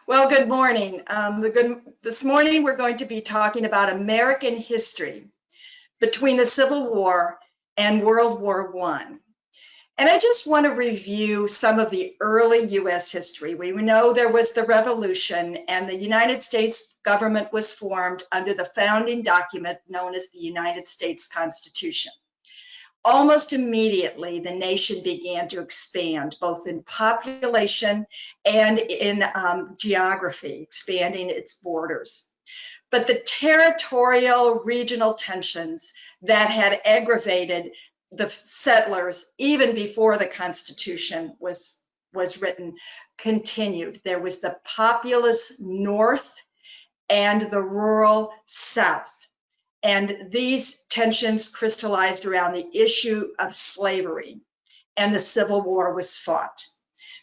Well, good morning. This morning we're going to be talking about American history between the Civil War and World War I. And I just want to review some of the early U.S. history. We know there was the Revolution, and the United States government was formed under the founding document known as the United States Constitution. Almost immediately, the nation began to expand, both in population and in geography, expanding its borders. But the territorial regional tensions that had aggravated the settlers even before the Constitution was written continued. There was the populous North and the rural South. And these tensions crystallized around the issue of slavery, and the Civil War was fought.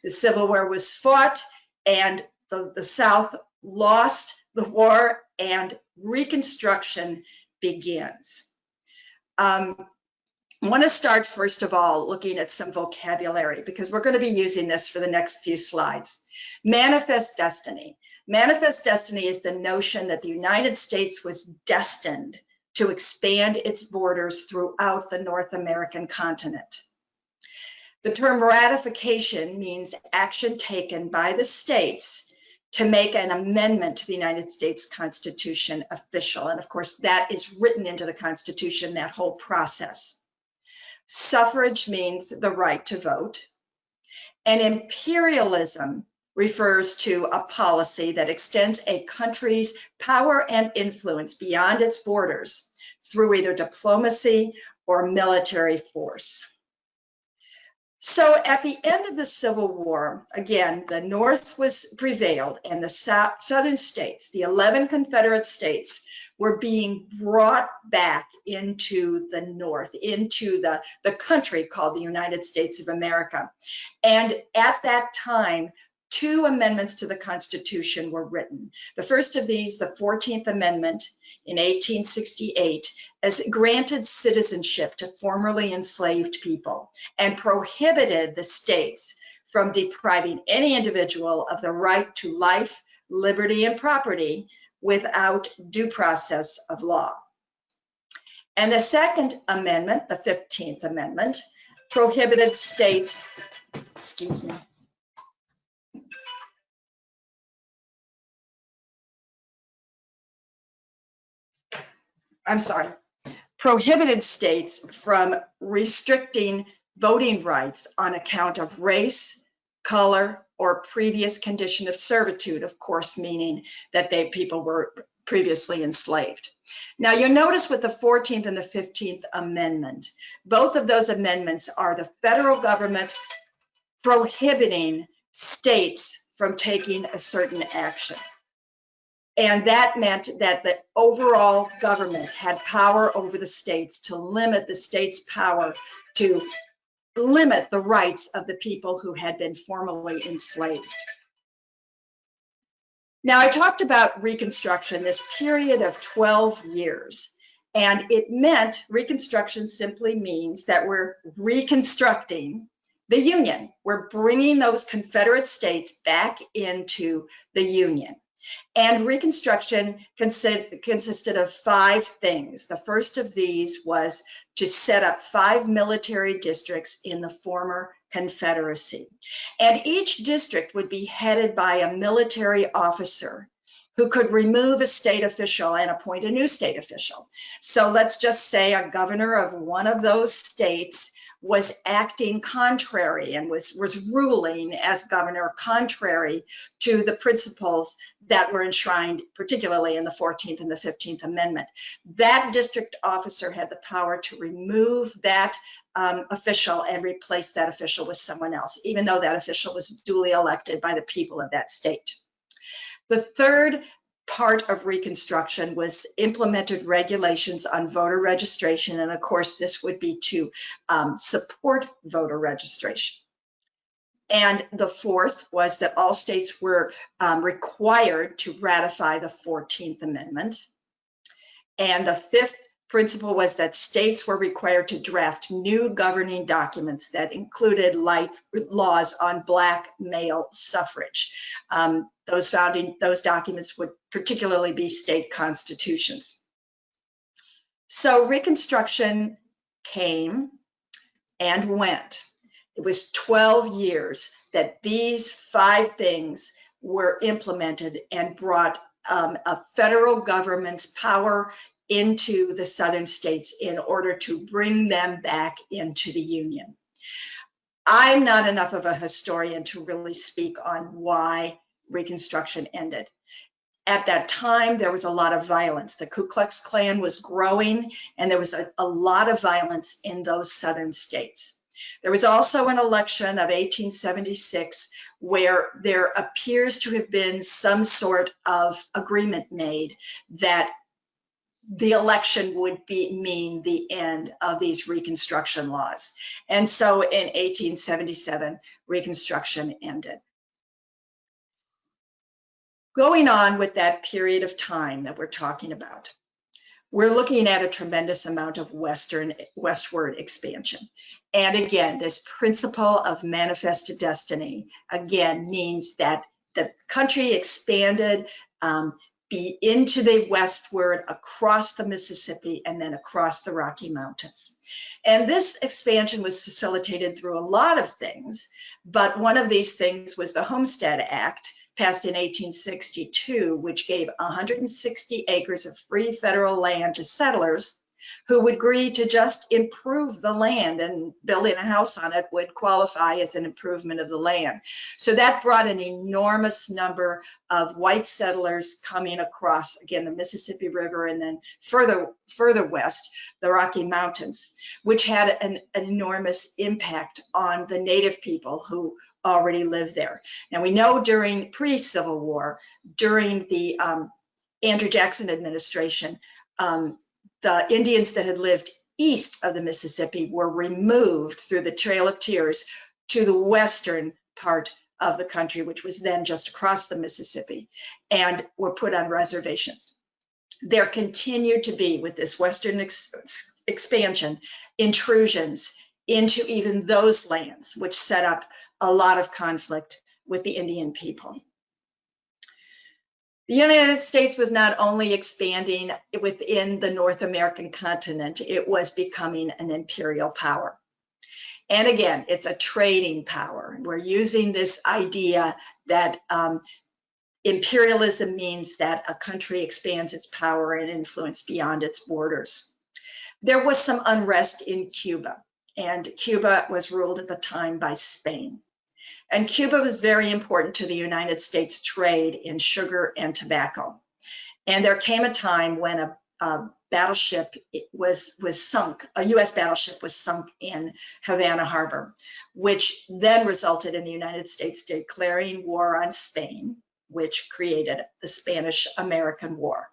The Civil War was fought, and the South lost the war, and Reconstruction begins. I want to start, first of all, looking at some vocabulary, because we're going to be using this for the next few slides. Manifest destiny. Manifest destiny is the notion that the United States was destined to expand its borders throughout the North American continent. The term ratification means action taken by the states to make an amendment to the United States Constitution official. And of course, that is written into the Constitution, that whole process. Suffrage means the right to vote. And imperialism refers to a policy that extends a country's power and influence beyond its borders through either diplomacy or military force. So at the end of the Civil War, again, the North prevailed, and the southern states, the 11 Confederate states, were being brought back into the North, into the country called the United States of America. And at that time, 2 amendments to the Constitution were written. The first of these, the 14th Amendment in 1868, as granted citizenship to formerly enslaved people and prohibited the states from depriving any individual of the right to life, liberty, and property without due process of law. And the Second Amendment, the 15th Amendment, prohibited states, prohibited states from restricting voting rights on account of race, color, or previous condition of servitude, of course, meaning that people were previously enslaved. Now, you'll notice with the 14th and the 15th Amendment, both of those amendments are the federal government prohibiting states from taking a certain action. And that meant that the overall government had power over the states to limit the states' power to limit the rights of the people who had been formerly enslaved. Now, I talked about Reconstruction, this period of 12 years, and it meant Reconstruction simply means that we're reconstructing the Union. We're bringing those Confederate states back into the Union. And Reconstruction consisted of 5 things. The first of these was to set up 5 military districts in the former Confederacy. And each district would be headed by a military officer who could remove a state official and appoint a new state official. So let's just say a governor of one of those states was acting contrary and was ruling as governor contrary to the principles that were enshrined, particularly in the 14th and the 15th Amendment. That district officer had the power to remove that official and replace that official with someone else, even though that official was duly elected by the people of that state. The third part of Reconstruction was implemented regulations on voter registration, and of course this would be to support voter registration. And the fourth was that all states were required to ratify the 14th Amendment. And the fifth principle was that states were required to draft new governing documents that included laws on Black male suffrage. Those documents would particularly be state constitutions. So Reconstruction came and went. It was 12 years that these 5 things were implemented and brought a federal government's power into the southern states in order to bring them back into the Union. I'm not enough of a historian to really speak on why Reconstruction ended. At that time, there was a lot of violence. The Ku Klux Klan was growing, and there was a lot of violence in those southern states. There was also an election of 1876 where there appears to have been some sort of agreement made that the election would mean the end of these Reconstruction laws. And so in 1877, Reconstruction ended. Going on with that period of time that we're talking about, we're looking at a tremendous amount of westward expansion. And again, this principle of manifest destiny, again, means that the country expanded into the westward, across the Mississippi, and then across the Rocky Mountains. And this expansion was facilitated through a lot of things, but one of these things was the Homestead Act, passed in 1862, which gave 160 acres of free federal land to settlers who would agree to just improve the land, and building a house on it would qualify as an improvement of the land. So that brought an enormous number of white settlers coming across, again, the Mississippi River, and then further west, the Rocky Mountains, which had an enormous impact on the native people who already lived there. Now, we know during pre-Civil War, during the Andrew Jackson administration, the Indians that had lived east of the Mississippi were removed through the Trail of Tears to the western part of the country, which was then just across the Mississippi, and were put on reservations. There continued to be, with this western expansion, intrusions into even those lands, which set up a lot of conflict with the Indian people. The United States was not only expanding within the North American continent, it was becoming an imperial power. And again, it's a trading power. We're using this idea that imperialism means that a country expands its power and influence beyond its borders. There was some unrest in Cuba, and Cuba was ruled at the time by Spain. And Cuba was very important to the United States trade in sugar and tobacco. And there came a time when a battleship was sunk, a US battleship was sunk in Havana Harbor, which then resulted in the United States declaring war on Spain, which created the Spanish-American War.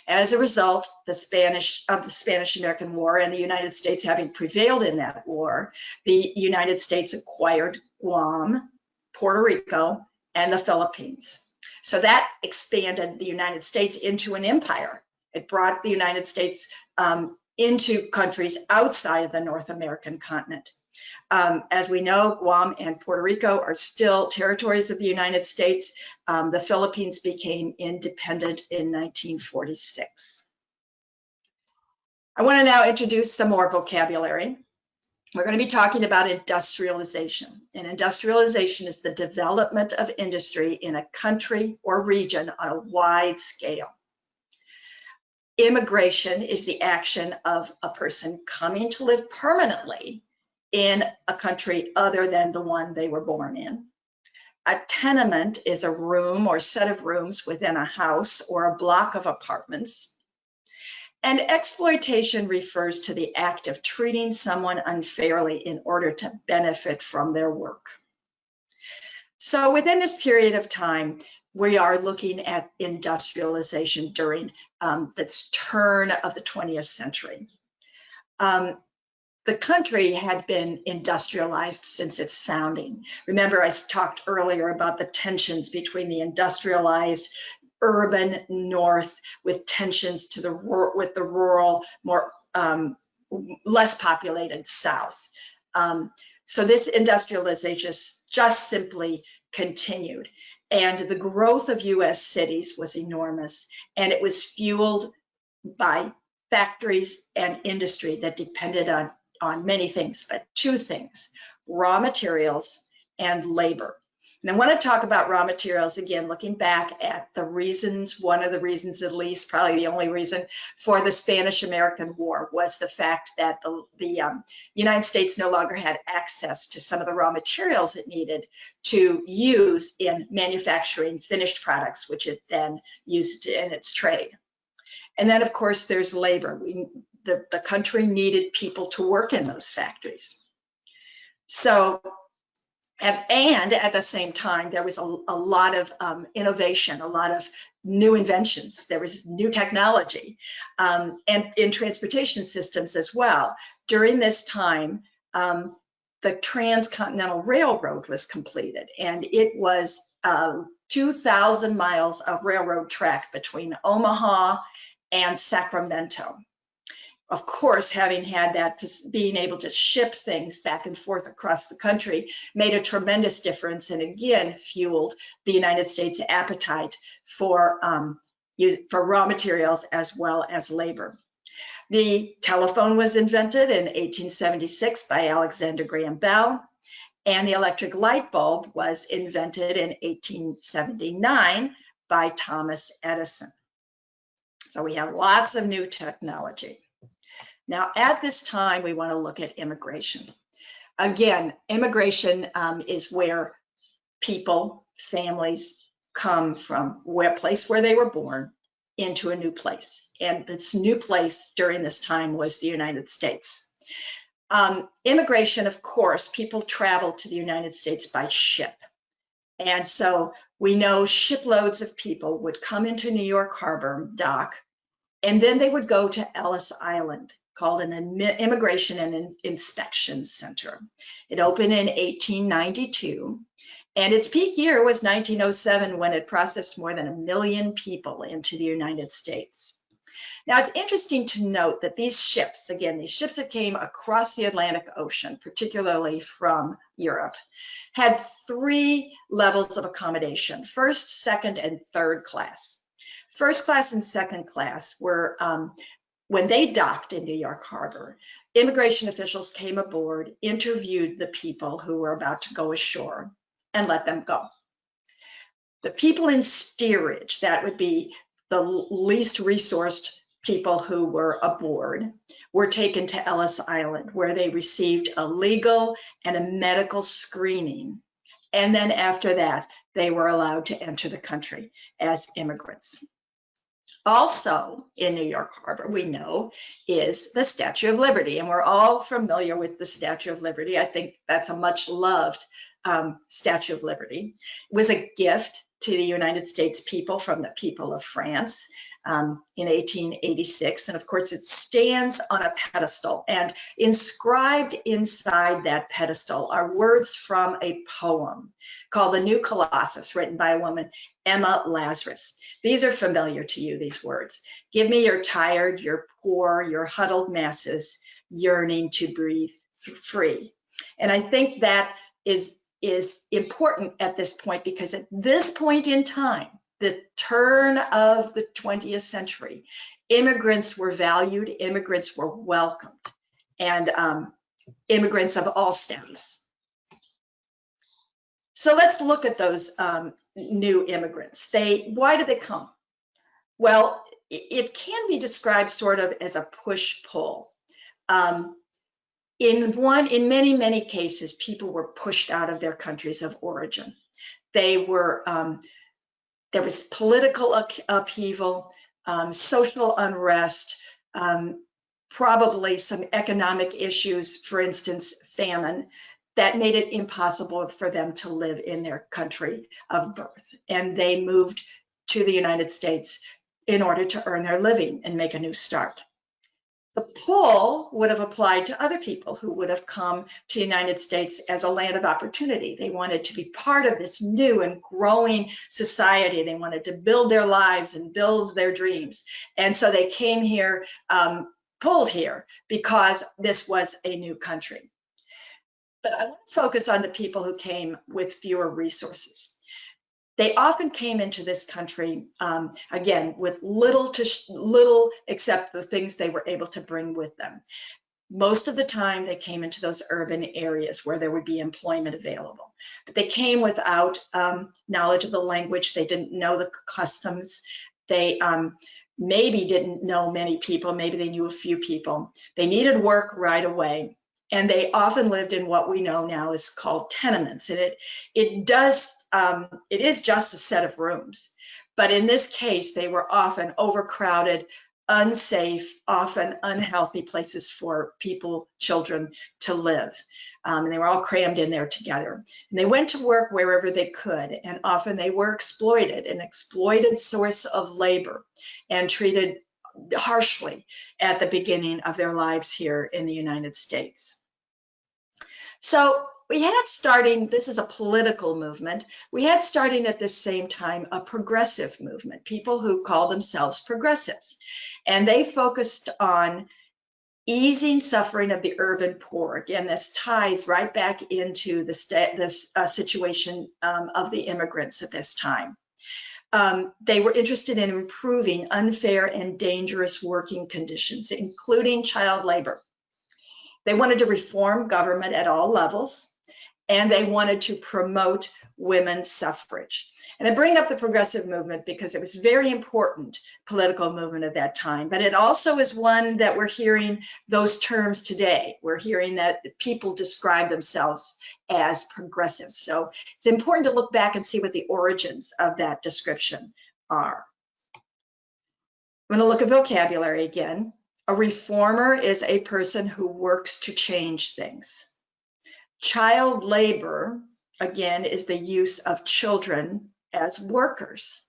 As a result, the Spanish-American War and the United States having prevailed in that war, the United States acquired Guam, Puerto Rico, and the Philippines. So that expanded the United States into an empire. It brought the United States into countries outside of the North American continent. As we know, Guam and Puerto Rico are still territories of the United States. The Philippines became independent in 1946. I want to now introduce some more vocabulary. We're going to be talking about industrialization. And industrialization is the development of industry in a country or region on a wide scale. Immigration is the action of a person coming to live permanently in a country other than the one they were born in. A tenement is a room or set of rooms within a house or a block of apartments. And exploitation refers to the act of treating someone unfairly in order to benefit from their work. So within this period of time, we are looking at industrialization during the turn of the 20th century. The country had been industrialized since its founding. Remember, I talked earlier about the tensions between the industrialized urban north with tensions with the rural, more less populated South. So this industrialization just simply continued. And the growth of US cities was enormous, and it was fueled by factories and industry that depended on many things, but two things: raw materials and labor. And I want to talk about raw materials again, looking back at the reasons, one of the reasons, at least probably the only reason, for the Spanish-American War was the fact that the United States no longer had access to some of the raw materials it needed to use in manufacturing finished products, which it then used in its trade. And then, of course, there's labor. The country needed people to work in those factories. So, and at the same time, there was a lot of innovation, a lot of new inventions. There was new technology, and in transportation systems as well. During this time, the Transcontinental Railroad was completed, and it was 2,000 miles of railroad track between Omaha and Sacramento. Of course, having had that, being able to ship things back and forth across the country made a tremendous difference, and again fueled the United States' appetite for raw materials as well as labor. The telephone was invented in 1876 by Alexander Graham Bell, and the electric light bulb was invented in 1879 by Thomas Edison. So we have lots of new technology. Now, at this time, we want to look at immigration. Again, immigration is where people, families come from a place where they were born into a new place. And this new place during this time was the United States. Immigration, of course, people traveled to the United States by ship. And so we know shiploads of people would come into New York Harbor dock, and then they would go to Ellis Island, called an Immigration and Inspection Center. It opened in 1892, and its peak year was 1907, when it processed more than 1 million people into the United States. Now, it's interesting to note that these ships, again, these ships that came across the Atlantic Ocean, particularly from Europe, had 3 levels of accommodation: first, second, and third class. First class and second class were, when they docked in New York Harbor, immigration officials came aboard, interviewed the people who were about to go ashore, and let them go. The people in steerage, that would be the least resourced people who were aboard, were taken to Ellis Island, where they received a legal and a medical screening. And then after that, they were allowed to enter the country as immigrants. Also in New York Harbor, we know, is the Statue of Liberty, and we're all familiar with the Statue of Liberty. I think that's a much loved Statue of Liberty. It was a gift to the United States people from the people of France in 1886, and of course it stands on a pedestal, and inscribed inside that pedestal are words from a poem called The New Colossus, written by a woman, Emma Lazarus. These are familiar to you, these words. Give me your tired, your poor, your huddled masses yearning to breathe free. And I think that is important at this point, because at this point in time, the turn of the 20th century, immigrants were valued, immigrants were welcomed, and immigrants of all status. So let's look at those new immigrants. Why did they come? Well, it can be described sort of as a push-pull. In many, many cases, people were pushed out of their countries of origin. There was political upheaval, social unrest, probably some economic issues, for instance, famine, that made it impossible for them to live in their country of birth. And they moved to the United States in order to earn their living and make a new start. The pull would have applied to other people who would have come to the United States as a land of opportunity. They wanted to be part of this new and growing society. They wanted to build their lives and build their dreams. And so they came here pulled here because this was a new country. But I want to focus on the people who came with fewer resources. They often came into this country, again, with little except the things they were able to bring with them. Most of the time, they came into those urban areas where there would be employment available. But they came without knowledge of the language. They didn't know the customs. They maybe didn't know many people. Maybe they knew a few people. They needed work right away. And they often lived in what we know now is called tenements. And it is just a set of rooms. But in this case, they were often overcrowded, unsafe, often unhealthy places for people, children to live. And they were all crammed in there together. And they went to work wherever they could. And often they were exploited, an exploited source of labor, and treated harshly at the beginning of their lives here in the United States. So we had starting, this is a political movement, we had starting at the same time a progressive movement, people who call themselves progressives. And they focused on easing suffering of the urban poor. Again, this ties right back into this situation of the immigrants at this time. They were interested in improving unfair and dangerous working conditions, including child labor. They wanted to reform government at all levels, and they wanted to promote women's suffrage. And I bring up the progressive movement because it was a very important political movement at that time, but it also is one that we're hearing those terms today. We're hearing that people describe themselves as progressive. So it's important to look back and see what the origins of that description are. I'm going to look at vocabulary again. A reformer is a person who works to change things. Child labor, again, is the use of children as workers.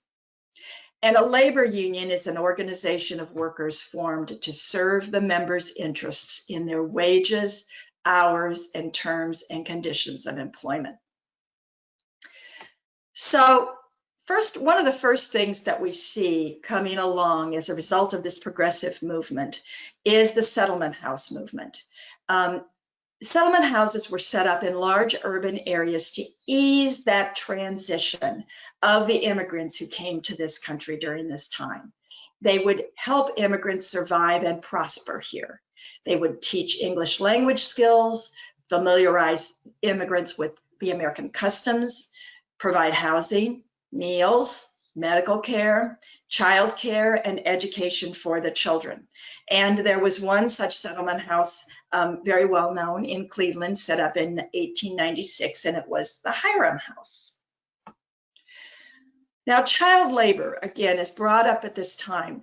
And a labor union is an organization of workers formed to serve the members' interests in their wages, hours, and terms and conditions of employment. So, one of the first things that we see coming along as a result of this progressive movement is the settlement house movement. Settlement houses were set up in large urban areas to ease that transition of the immigrants who came to this country during this time. They would help immigrants survive and prosper here. They would teach English language skills, familiarize immigrants with the American customs, provide housing, meals, medical care, child care, and education for the children. And there was one such settlement house, very well known in Cleveland, set up in 1896, and it was the Hiram House. Now, child labor, again, is brought up at this time.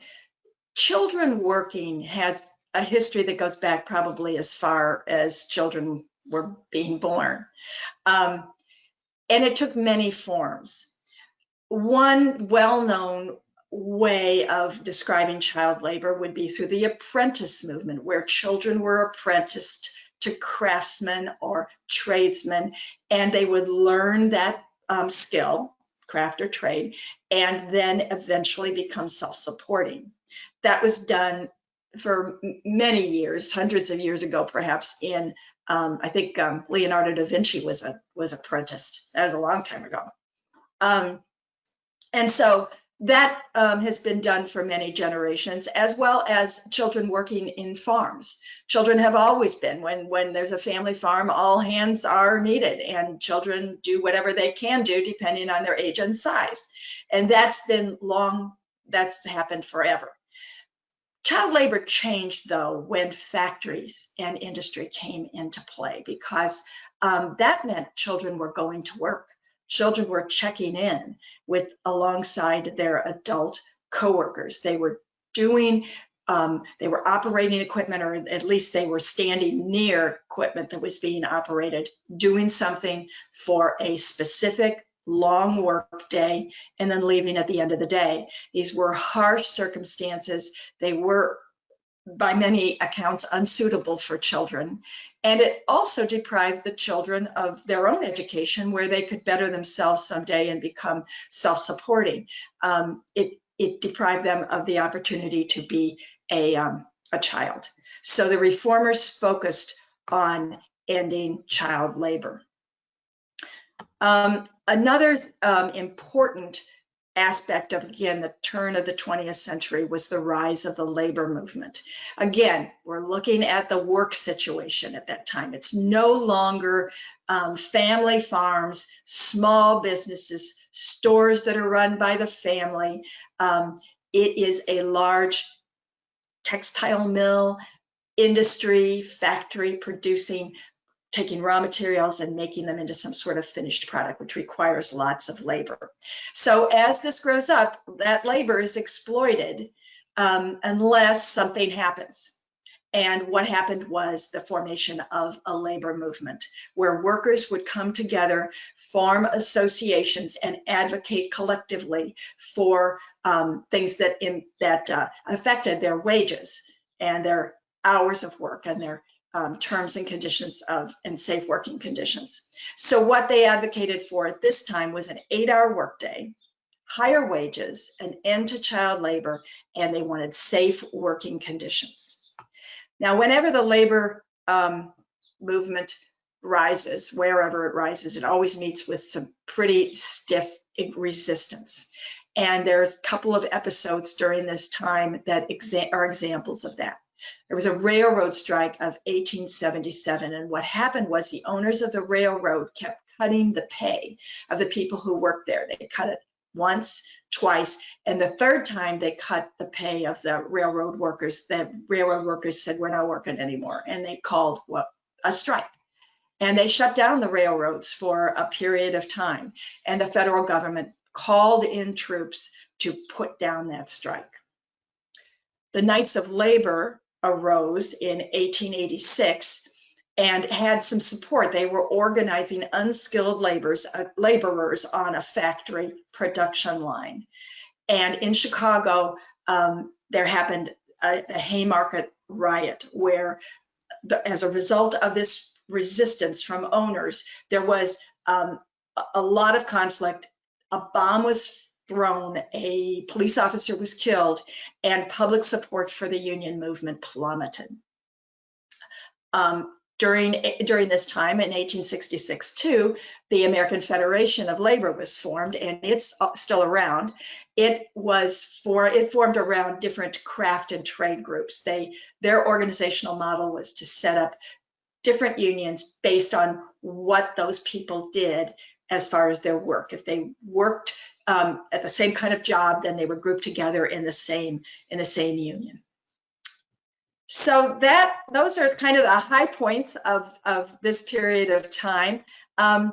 Children working has a history that goes back probably as far as children were being born. And it took many forms. One well-known way of describing child labor would be through the apprentice movement, where children were apprenticed to craftsmen or tradesmen, and they would learn that skill, craft or trade, and then eventually become self-supporting. That was done for many years, hundreds of years ago, perhaps in, I think Leonardo da Vinci was apprenticed. That was a long time ago. And so that has been done for many generations, as well as children working in farms. Children have always been, when there's a family farm, all hands are needed, and children do whatever they can do depending on their age and size. And that's happened forever. Child labor changed, though, when factories and industry came into play, because that meant children were going to work. Children were checking in alongside their adult coworkers. They were operating equipment, or at least they were standing near equipment that was being operated, doing something for a specific long work day, and then leaving at the end of the day. These were harsh circumstances. They were, by many accounts, unsuitable for children. And it also deprived the children of their own education, where they could better themselves someday and become self-supporting. It deprived them of the opportunity to be a a child. So the reformers focused on ending child labor. Another important aspect of, again, the turn of the 20th century was the rise of the labor movement. Again, we're looking at the work situation at that time. It's no longer family farms, small businesses, stores that are run by the family. It is a large textile mill, industry, factory producing, taking raw materials and making them into some sort of finished product, which requires lots of labor. So as this grows up, that labor is exploited unless something happens. And what happened was the formation of a labor movement where workers would come together, form associations, and advocate collectively for things that affected their wages and their hours of work and their terms and conditions and safe working conditions. So what they advocated for at this time was an 8-hour workday, higher wages, an end to child labor, and they wanted safe working conditions. Now, whenever the labor movement rises, wherever it rises, it always meets with some pretty stiff resistance. And there's a couple of episodes during this time that are examples of that. There was a railroad strike of 1877, and what happened was the owners of the railroad kept cutting the pay of the people who worked there. They cut it once, twice, and the third time they cut the pay of the railroad workers. The railroad workers said, we're not working anymore, and they called a strike. And they shut down the railroads for a period of time, and the federal government called in troops to put down that strike. The Knights of Labor arose in 1886 and had some support. They were organizing unskilled laborers on a factory production line. And in Chicago, there happened a Haymarket riot where, as a result of this resistance from owners, there was a lot of conflict. A bomb was thrown, a police officer was killed, and public support for the union movement plummeted. During this time in 1866 too, the American Federation of Labor was formed, and it's still around. It formed around different craft and trade groups. Their organizational model was to set up different unions based on what those people did as far as their work. If they worked at the same kind of job, then they were grouped together in the same union. So those are kind of the high points of this period of time. I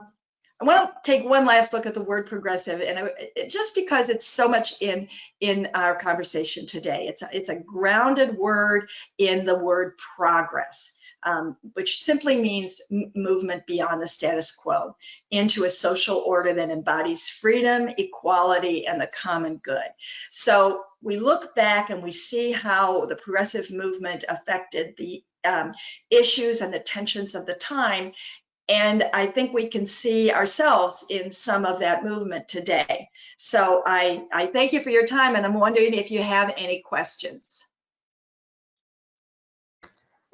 want to take one last look at the word progressive, and just because it's so much in our conversation today. It's a grounded word in the word progress. Which simply means movement beyond the status quo into a social order that embodies freedom, equality, and the common good. So we look back and we see how the progressive movement affected the issues and the tensions of the time. And I think we can see ourselves in some of that movement today. So I thank you for your time, and I'm wondering if you have any questions.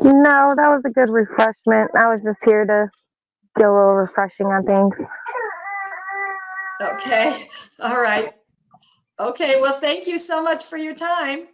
No, that was a good refreshment. I was just here to get a little refreshing on things. Okay, all right. Okay, well, thank you so much for your time.